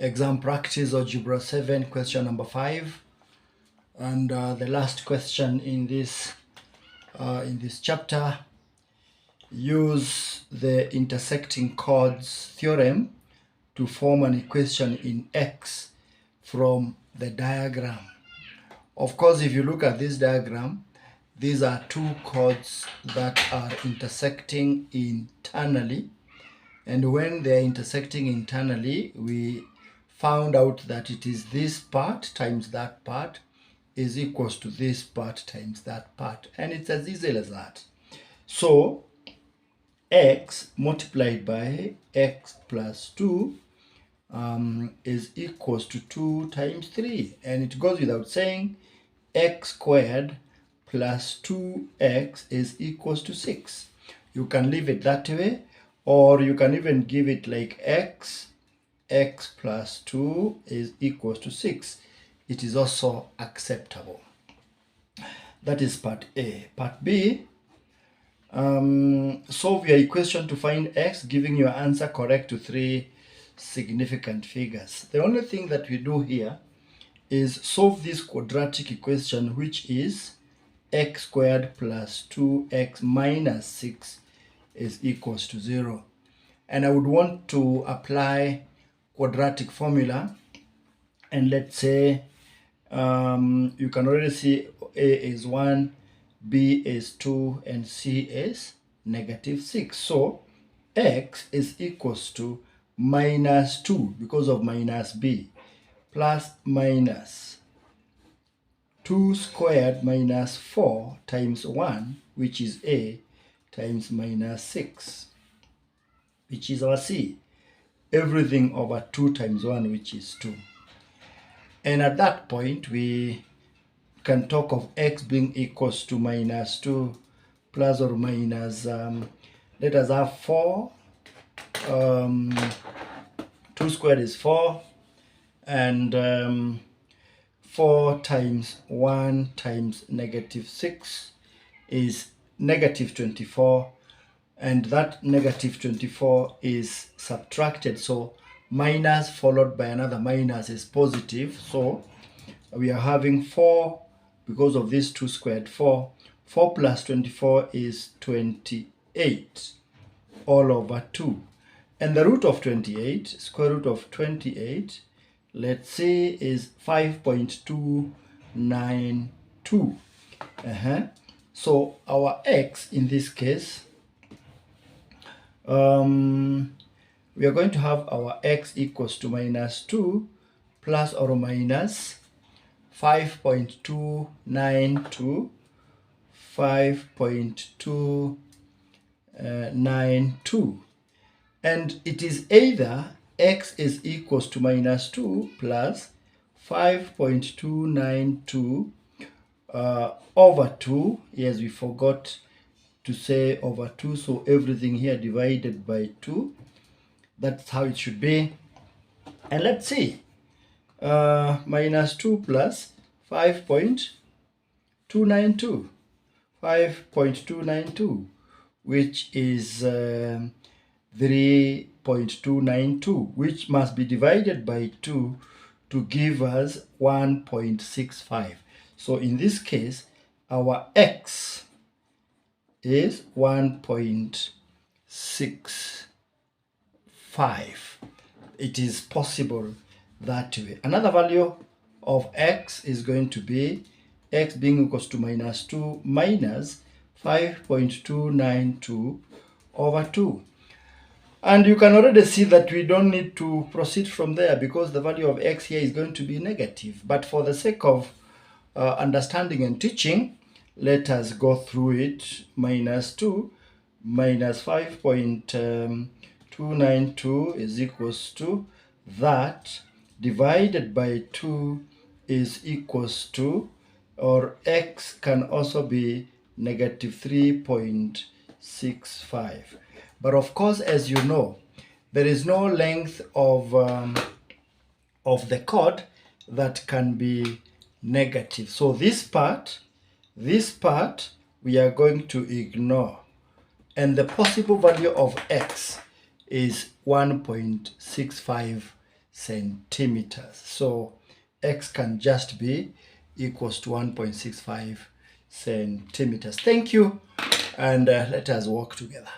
Exam practice Algebra 7, question number 5, and the last question in this chapter. Use the intersecting chords theorem to form an equation in X from the diagram. Of course, if you look at this diagram, these are two chords that are intersecting internally, and when they are intersecting internally, we found out that it is this part times that part is equals to this part times that part, and it's as easy as that. So x multiplied by x plus 2 is equals to 2 times 3, and it goes without saying x squared plus 2x is equals to 6. You can leave it that way, or you can even give it like x plus 2 is equals to 6. It is also acceptable. That is part A. Part B, solve your equation to find x, giving your answer correct to 3 significant figures. The only thing that we do here is solve this quadratic equation, which is x squared plus 2x minus 6 is equals to 0. And I would want to apply quadratic formula, and let's say you can already see a is 1, b is 2, and c is negative 6. So x is equals to minus 2 because of minus b, plus minus 2 squared minus 4 times 1, which is a, times minus 6, which is our c. Everything over 2 times 1, which is 2. And at that point, we can talk of x being equals to minus 2 plus or minus, let us have 4. 2 squared is 4, and 4 times 1 times negative 6 is negative 24, and that negative 24 is subtracted, so minus followed by another minus is positive. So we are having 4 because of this 2 squared. 4 plus 24 is 28 all over 2, and the root of 28, square root of 28, let's say, is 5.292. So our x in this case, we are going to have our x equals to minus 2 plus or minus 5.292, 5.292, and it is either x is equals to minus 2 plus 5.292 over 2. Yes, we forgot to say over 2, so everything here divided by 2. That's how it should be. And let's see, minus 2 plus 5.292, 5.292, which is 3.292, which must be divided by 2 to give us 1.65. So in this case, our x is 1.65. It is possible that way. Another value of x is going to be x being equals to minus 2 minus 5.292 over 2. And you can already see that we don't need to proceed from there because the value of x here is going to be negative. But for the sake of understanding and teaching, let us go through it. Minus 2 minus 5.292 is equals to that, divided by 2 is equals to, or x can also be negative 3.65. But of course, as you know, there is no length of the chord that can be negative. So this part we are going to ignore, and the possible value of x is 1.65 centimeters. So x can just be equals to 1.65 centimeters. Thank you, and let us work together.